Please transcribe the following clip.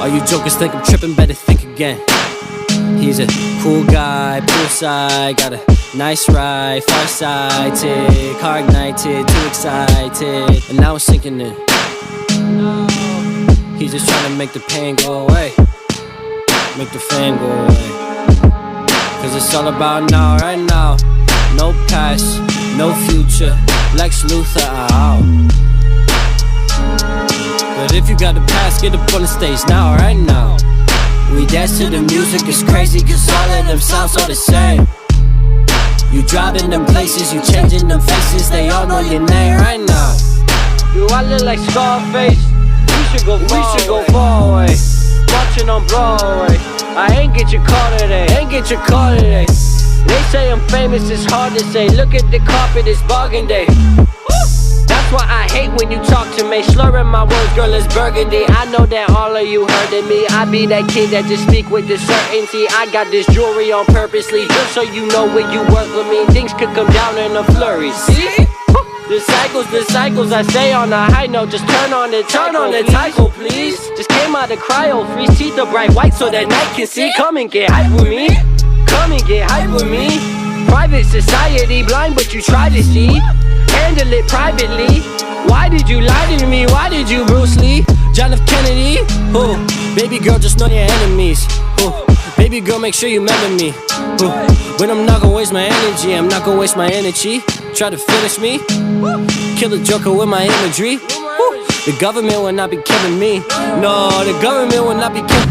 All you jokers think I'm tripping, better think again. He's a cool guy, poolside, got a nice ride, far-sighted, car ignited, too excited, and now it's sinking in. He's just trying to make the pain go away, make the fan go away. Cause it's all about now, right now. No past, no future, Lex Luthor out. But if you got the past, get up on the stage now, right now. We dance to the music, it's crazy cause all of them sound so the same. You driving them places, you changing them faces, they all know your name right now. Do I look like Scarface? We should go far away. Watching on Broadway. I ain't get your car today, They say I'm famous, it's hard to say. Look at the carpet, it's bargain day. That's why I hate when you talk to me, slurring my words, girl, it's burgundy. I know that all of you heard of me. I be that kid that just speak with the certainty. I got this jewelry on purposely, just so you know when you work with me, things could come down in a flurry. See? The cycles, I say on a high note. Just turn on the Tyco, please. Just came out of cryo, freeze, teeth are bright white so that night can see. Come and get hype with me, Private society, blind but you try to see. Handle it privately. Why did you lie to me? Why did you Bruce Lee? John F. Kennedy? Oh, baby girl, just know your enemies. Oh, baby girl, make sure you remember me. Oh, but I'm not gonna waste my energy. I'm not gonna waste my energy. Try to finish me. Kill a joker with my imagery. The government will not be killing me. No, the government will not be killing me.